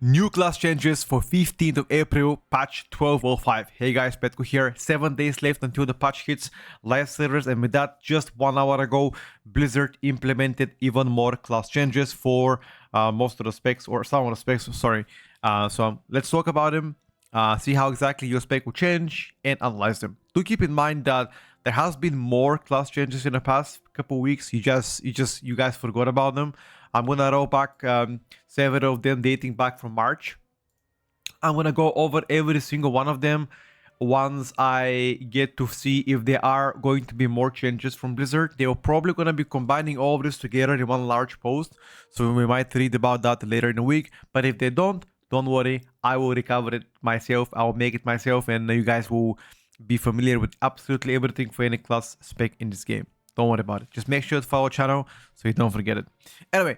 New class changes for 15th of April, patch 12.05. Hey guys, Petko here. 7 days left until the patch hits live servers, and with that, just 1 hour ago, Blizzard implemented even more class changes for most of the specs, or some of the specs, sorry. So let's talk about them, see how exactly your spec will change, and analyze them. Do keep in mind that there has been more class changes in the past couple weeks. You guys forgot about them. I'm gonna roll back several of them dating back from March. I'm gonna go over every single one of them once I get to see if there are going to be more changes from Blizzard. They are probably gonna be combining all of this together in one large post, so we might read about that later in the week. But if they don't worry, I will recover it myself. I'll make it myself, and you guys will be familiar with absolutely everything for any class spec in this game. Don't worry about it. Just make sure to follow the channel so you don't forget it. Anyway,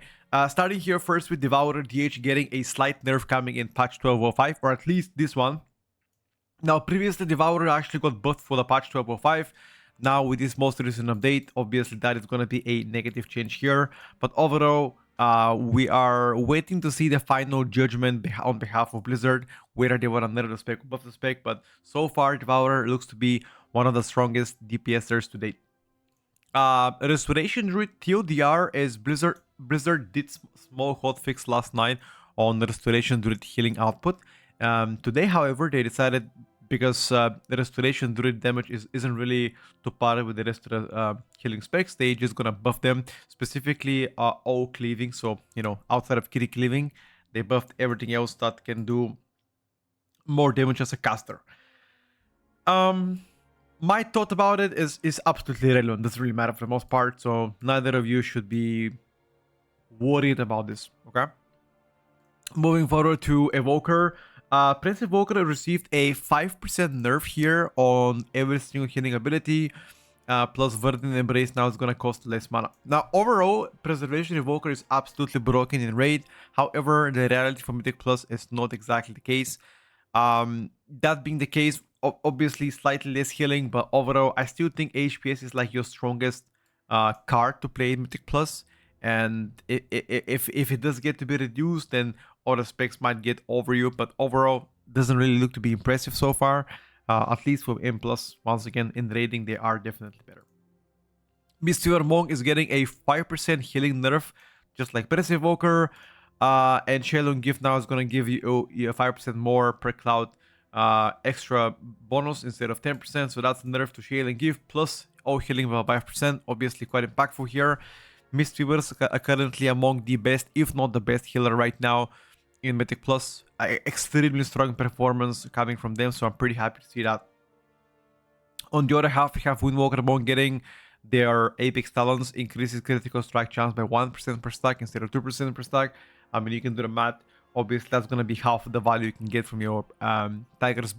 starting here first with Devourer DH getting a slight nerf coming in patch 12.05, or at least this one. Now, previously Devourer actually got buffed for the patch 12.05. Now, with this most recent update, obviously that is going to be a negative change here. But overall, we are waiting to see the final judgment on behalf of Blizzard, whether they want to nerf the spec or buff the spec. But so far, Devourer looks to be one of the strongest DPSers to date. Restoration Druid TLDR, as Blizzard did small hotfix last night on the Restoration Druid healing output. Today, however, they decided, because the Restoration Druid damage isn't really to par with the rest of the healing specs, they just gonna buff them, specifically all cleaving. So, you know, outside of kitty cleaving, they buffed everything else that can do more damage as a caster. My thought about it is absolutely irrelevant. Doesn't really matter for the most part, so neither of you should be worried about this, okay? Moving forward to Evoker. Prince Evoker received a 5% nerf here on every single healing ability, plus Verdant Embrace now is going to cost less mana. Now, overall, Preservation Evoker is absolutely broken in raid. However, the reality for Mythic Plus is not exactly the case. That being the case, obviously slightly less healing, but overall I still think HPS is like your strongest card to play in Mythic Plus, and if it does get to be reduced, then other specs might get over you, but overall doesn't really look to be impressive so far, at least for M+. Once again, in raiding they are definitely better. Mistweaver Monk is getting a 5% healing nerf, just like Prince Evoker, and Shalom Gift now is going to give you a 5% more per cloud extra bonus instead of 10%, so that's a nerf to Shalom Gift, plus all healing by 5%, obviously quite impactful here. Mistweavers are currently among the best, if not the best healer right now in Mythic Plus. Extremely strong performance coming from them, so I'm pretty happy to see that. On the other half, we have Windwalker Monk getting their Apex Talents, increases critical strike chance by 1% per stack instead of 2% per stack. I mean, you can do the math. Obviously, that's going to be half of the value you can get from your Tiger's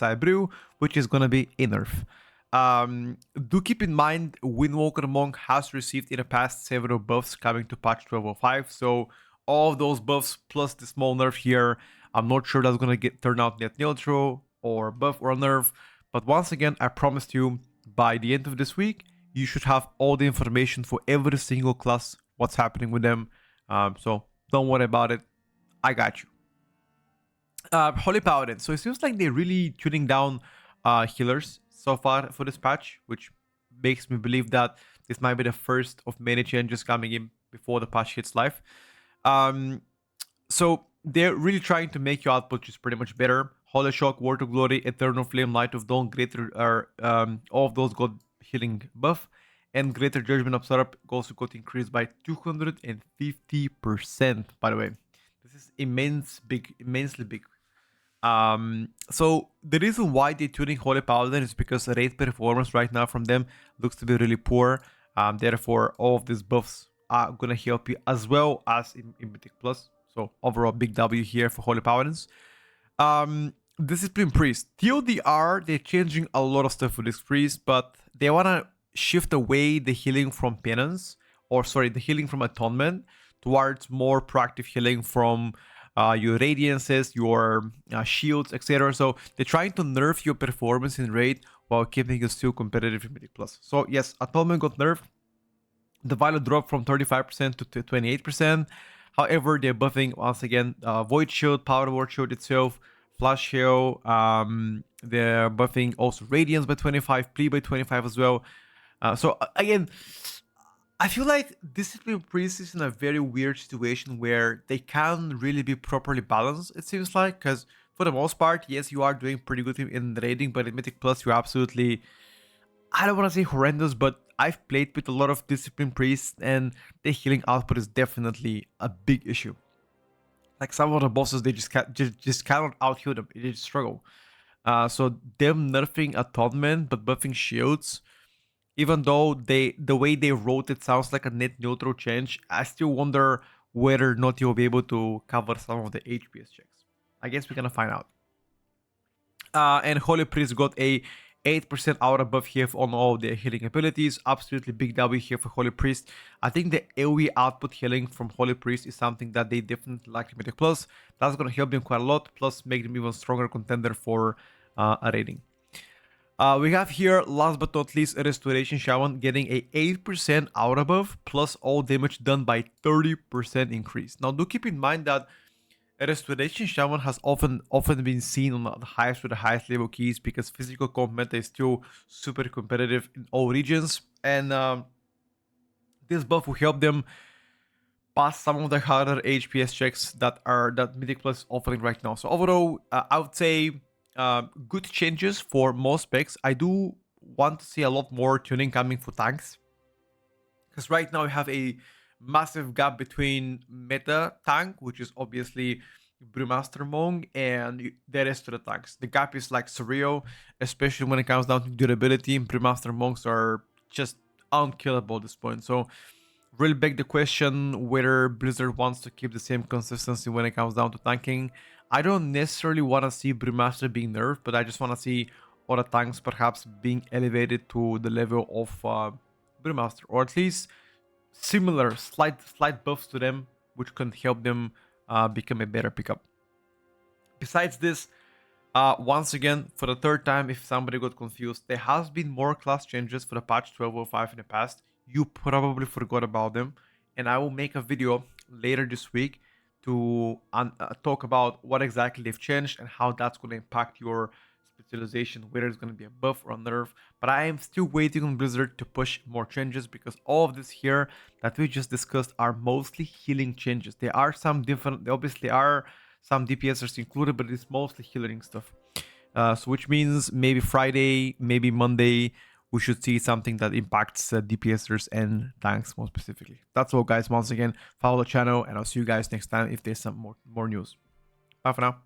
Eye Brew, which is going to be a nerf. Do keep in mind, Windwalker Monk has received in the past several buffs coming to patch 12.05, so all of those buffs plus the small nerf here, I'm not sure that's going to turn out net neutral or buff or nerf, but once again, I promised you, by the end of this week, you should have all the information for every single class, what's happening with them, so don't worry about it. I got you. Holy Paladin. So it seems like they're really tuning down healers so far for this patch, which makes me believe that this might be the first of many changes coming in before the patch hits live. So they're really trying to make your output just pretty much better. Holy Shock, Word of Glory, Eternal Flame, Light of Dawn, Greater, all of those got healing buff, and Greater Judgment Absorb also got increased by 250%, by the way. This is immensely big. So the reason why they're tuning Holy Paladin is because the raid performance right now from them looks to be really poor. Therefore, all of these buffs are gonna help you as well as in Mythic Plus. So overall, big W here for Holy Paladins. Discipline Priest. TLDR, they're changing a lot of stuff with this priest, but they wanna shift away the healing from penance, or sorry, the healing from atonement, towards more proactive healing from your radiances, your shields, etc. So they're trying to nerf your performance in raid while keeping you still competitive in Mythic Plus. So yes, atonement got nerfed. The value dropped from 35% to 28%. However, they're buffing once again Void Shield, Power Word Shield itself, Flash Shield. They're buffing also Radiance by 25, Plea by 25 as well. So again, I feel like Discipline Priest is in a very weird situation where they can't really be properly balanced, it seems like, because for the most part, yes, you are doing pretty good in raiding, but in Mythic Plus, you're absolutely, I don't want to say horrendous, but I've played with a lot of Discipline Priests, and the healing output is definitely a big issue. Like some of the bosses, they just cannot out-heal them. They just struggle. So them nerfing Atonement, but buffing shields, even though the way they wrote it sounds like a net neutral change, I still wonder whether or not you'll be able to cover some of the HPS checks. I guess we're gonna find out. And Holy Priest got a 8% aura buff here on all the healing abilities. Absolutely big W here for Holy Priest. I think the AoE output healing from Holy Priest is something that they definitely like in Mythic Plus. That's gonna help them quite a lot, plus make them even stronger contender for a rating. We have here, last but not least, Restoration Shaman getting a 8% aura buff plus all damage done by 30% increase. Now, do keep in mind that Restoration Shaman has often been seen on the highest with the highest level keys because physical comp meta is still super competitive in all regions, and this buff will help them pass some of the harder HPS checks that Mythic Plus is offering right now. So overall, I would say good changes for most specs. I do want to see a lot more tuning coming for tanks, because right now we have a massive gap between meta tank, which is obviously Brewmaster Monk, and the rest of the tanks. The gap is like surreal, especially when it comes down to durability. Brewmaster Monks are just unkillable at this point. So really beg the question whether Blizzard wants to keep the same consistency when it comes down to tanking. I don't necessarily want to see Brewmaster being nerfed, but I just want to see other tanks perhaps being elevated to the level of Brewmaster, or at least similar slight buffs to them, which can help them become a better pickup. Besides this, once again, for the third time, if somebody got confused, there has been more class changes for the patch 12.05 in the past. You probably forgot about them, and I will make a video later this week to talk about what exactly they've changed and how that's going to impact your specialization, whether it's going to be a buff or a nerf. But I am still waiting on Blizzard to push more changes, because all of this here that we just discussed are mostly healing changes. There are some different, there obviously are some DPSers included, but it's mostly healing stuff. So which means maybe Friday, maybe Monday, we should see something that impacts DPSers and tanks more specifically. That's all, guys. Once again, follow the channel, and I'll see you guys next time if there's some more news. Bye for now.